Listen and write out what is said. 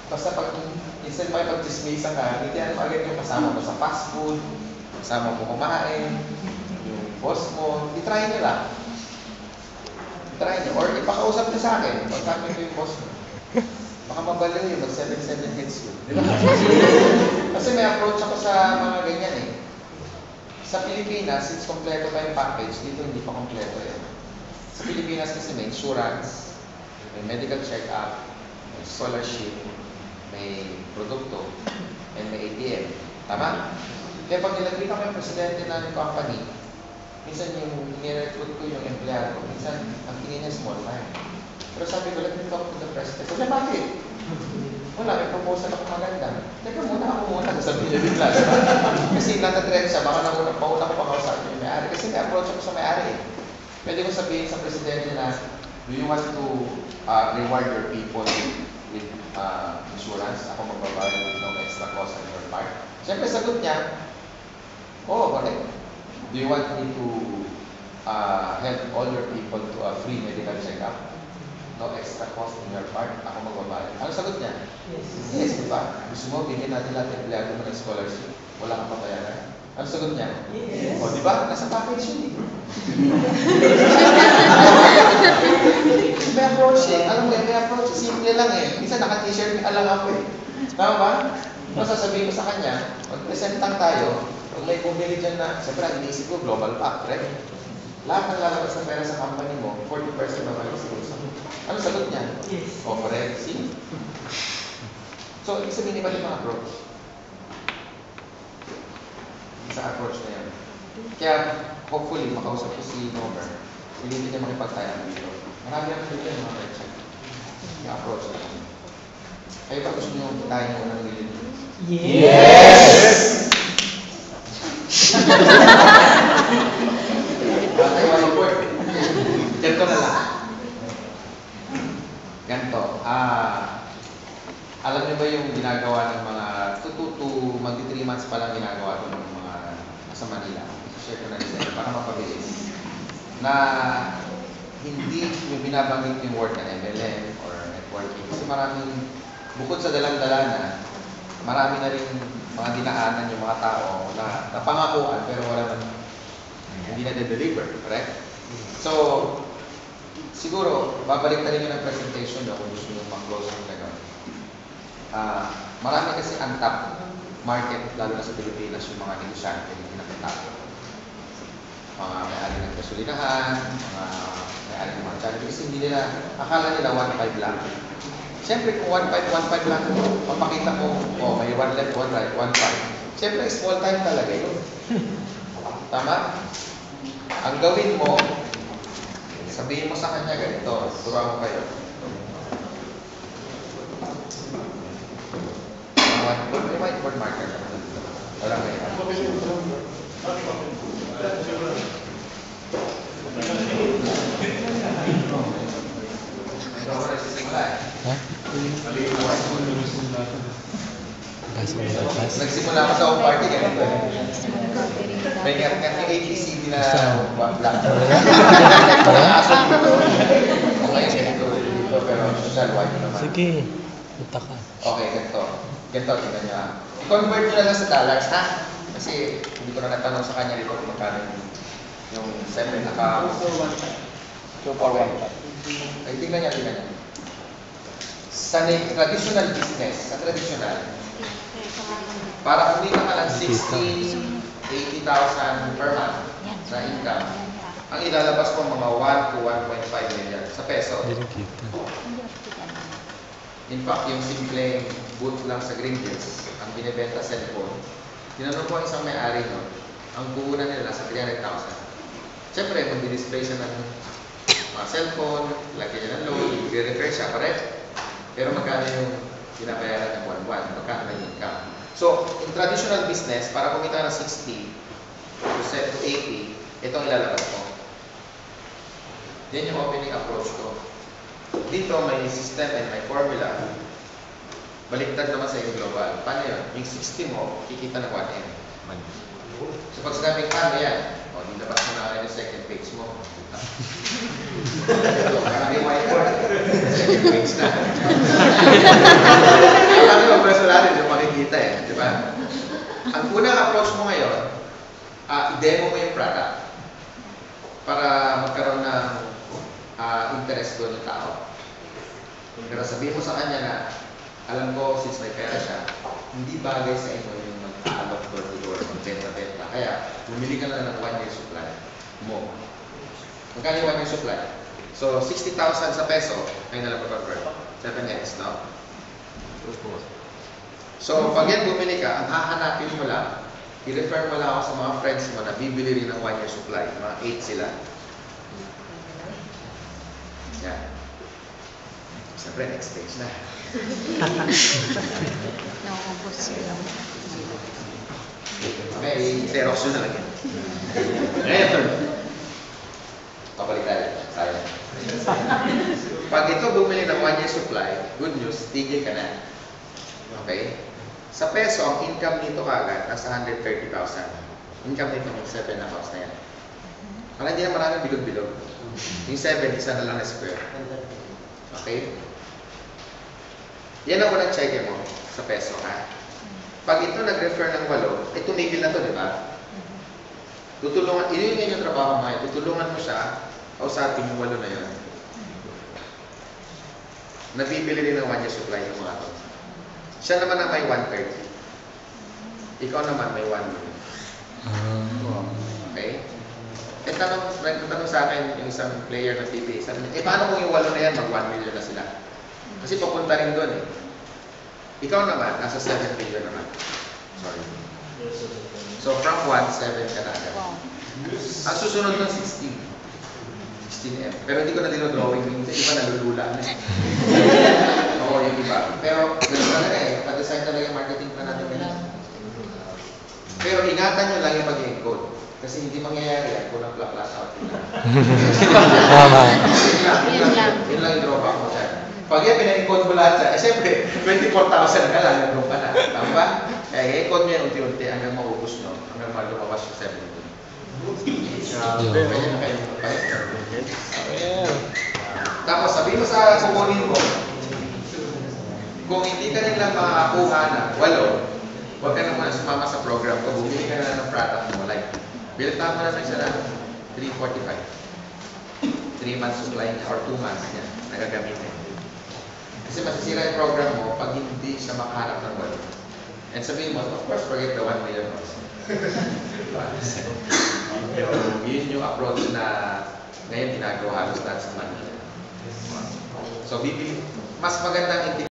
Basta pag instead pag-chismisan ka, hindi yan agad yung kasama mo sa fast food, kasama mo kumain, yung boss mo, itry nyo lang. Itry nyo. Or ipakausap nyo sa akin, pagkakit ko yung boss mo. Baka mabaliw yun, mag-7-7 hits yun. Di ba? Kasi may approach ako sa mga ganyan eh. Sa Pilipinas, since kompleto pa yung package, dito hindi pa kompleto eh. Sa Pilipinas kasi may insurance, may medical check-up, may scholarship, may produkto, and may ATM. Tama? Kaya pag nilagay kami ang presidente ng company, minsan yung nire-recruit ko yung empleyado ko, minsan ang tingin niya small time. Pero sabi ko, let me talk to the president. Sabi, bakit? Wala, may proposal ako maganda. Teka muna, ako muna. Sabi niya bigla. Kasi natadread siya, baka pauna ko pakausapin yung may-ari. Kasi may approach ako sa may-ari. Pwede ko sabihin sa presidente na, do you want to reward your people with insurance? Ako magbabayad with no extra cost on your part. Siyempre, sagot niya, oh, correct. Do you want me to help all your people to a free medical check-up? No extra cost on your part? Ako magbabayad. Ano sagot niya? Yes. Yes, di ba? Gusto mo, bigyan natin lahat ng empleyado mo ng scholarship. Wala kang papayaran. Ano sagot niya? Yes. O, di ba? Nasa package yun eh. May approach eh. Alam mo may approach. Simple lang eh. Minsan naka-t-shirt alang ako eh. Tama ba? Masasabihin ko sa kanya, mag-present lang tayo. Pag may bumili dyan na, siyempre ang iniisip ko, global pack, right? Lahat ng lalabas na pera sa company mo, 40% na kayo sa gusto. Ano sagot niya? Yes. O, correct. See? So, ibig sabihin iba yung approach. Sa approach na yan. Kaya, hopefully, makausap ko si Nomer. Pilitin niya makipagtayaan dito. Marami ang pilitin mga ka-check. Yung approach na yan. Kayo ba gusto nyo tayo muna ng bilin? Yes! Ganto na lang. Ganto. Alam niyo ba yung ginagawa ng mga magti 3 months pa lang ginagawa ito ng mga nasa Manila? Share ko na rin sa inyo para mapabilis. Na hindi yung binabanggit yung word na MLM or networking. Kasi maraming, bukod sa dalang-dala na, marami na rin mga dinaanan yung mga tao na napangakuan pero wala man, hindi na de-deliver. Correct? So, siguro, babalik na rin yung presentation daw kung gusto nyo mag-close ng gano'n. Marami kasi untapped market, lalo na sa Pilipinas, yung mga negosyante yung pinakita. Mga may-ari ng gasolinahan, mga may-ari ng mga channel. Kasi hindi nila, akala nila 1.5 lang. Siyempre, kung 1.5 lang, mapakita mo, oh, may 1 left, 1 right, 1.5. Siyempre, small time talaga yun. Tama? Ang gawin mo, sabihin mo sa kanya ganito, turuan mo kayo. May whiteboard marker. Wala kayo. Ito ako nagsisimula eh. Ha? Nagsimula ako sa home party ganito eh. May ngat-ngat yung ATCD na black. Parang aso dito. O ngayon ganito dito pero social white naman. Sige, punta ka. Okay, ganito. Ganito, tingnan nyo ha. I-convert nyo na lang sa dollars ha. Kasi hindi ko na natanong sa kanya dito kung magkano yung 7 account. 241. Ay, tingnan nyo, tingnan nyo. Sa traditional business, sa traditional, para kumita ka lang 60, 80,000 per month na income, ang ilalabas ko mga 1 to 1.5 million sa peso. Hindi rin kita. In fact, yung simpleng booth lang sa Green Hills, ang binibenta cellphone, tinanong ko ang isang may-ari no, ang puhunan nila sa 300,000. Siyempre, mag-display siya ng mga cellphone, lagyan niya ng load, i-repair siya, correct? Pero magkano yung binabayaran ng buwan-buwan? Magkano yung income? So, in traditional business, para kumita ng 60 to 80, itong ilalabas ko. Yan yung opening approach ko. Dito may system and may formula. Baliktad naman sa yung global. Paano yun? Yung 60 mo, kikita ng 1M. So pag sinabing paano yan, o, nilabas mo na yung second page mo. Ito, parang yung whiteboard. Second page na. kumita eh, di ba? Ang unang approach mo ngayon, i-demo mo yung product para magkaroon ng interest doon yung tao. Pero sabihin mo sa kanya na, alam ko, since may pera siya, hindi bagay sa inyo yung mag-aalok door-to-door, magbenta-benta. Kaya, bumili ka na ng 1 year supply mo. Magkano yung 1 year supply? So, 60,000 sa peso, kayo na lang pa-convert. 7x, no? So, pag yan bumili ka, ang hahanapin mo lang, i-refer mo lang ako sa mga friends mo na bibili rin ng 1 year supply. Mga 8 sila. Yan. Siyempre, next stage na. Naubos sila. Okay, Xerox yun na lang yan. Ngayon, papalik tayo. Sayang. Pag ito bumili ng 1 year supply, good news, tigil ka na. Okay? Sa peso, ang income nito kagad, nasa 130,000. Income nito ng 7 na house na yan. Kaya hindi na maraming bilog-bilog. Yung 7, isa na lang na square. Okay? Yan ang unang check mo sa peso, ha? Pag ito nag-refer ng 8, tumigil na to, di ba? Tutulungan, yun yung trabaho mo ngayon. Tutulungan mo siya, kausapin yung 8 na yun. Nabibili rin ng 1 year supply yung mga to. Siya naman ang may 130. Ikaw naman may 1 million. Okay? Eh, tanong sa akin yung isang player ng PPA. Sabi niya, paano kung yung 8 na yan, mag 1 million na sila? Kasi papunta rin doon eh. Ikaw naman, nasa 7 million naman. Sorry. So, from 1, 7 ka na agad. Ang susunod ng 16. 16M. Pero hindi ko na dinodrawing. Yung iba nalulula na eh. Oo, yung iba. Pero, gano'n talaga eh. Pa-design talaga yung marketing plan natin ganyan. Pero ingatan nyo lang yung mag-encode. Kasi hindi mangyayari yan kung nag-flash out. Tama. Yun lang yung drawback mo dyan. Pag yan, pina-encode mo lahat siya, eh siyempre, 24,000 ka lang, nandun pa na. Tama ba? Kaya i-encode mo yan unti-unti hanggang maubos nyo, hanggang lumabas yung 7 million. Pwede na kayo magpalit. Tapos, sabihin mo sa kukunin mo, kung hindi ka nila makakuha na 8, huwag ka na muna sumama sa program ko, bumili ka na ng product mo, like, bilta mo na siya na 345. 3 months supply niya, or 2 months niya, nagagamitin. Kasi masisira yung program mo pag hindi siya makahanap ng 8. And sabihin mo, of course, forget the 1 million also. Yun yung approach na ngayon ginagawa halos lahat sa Manila. So, mas magandang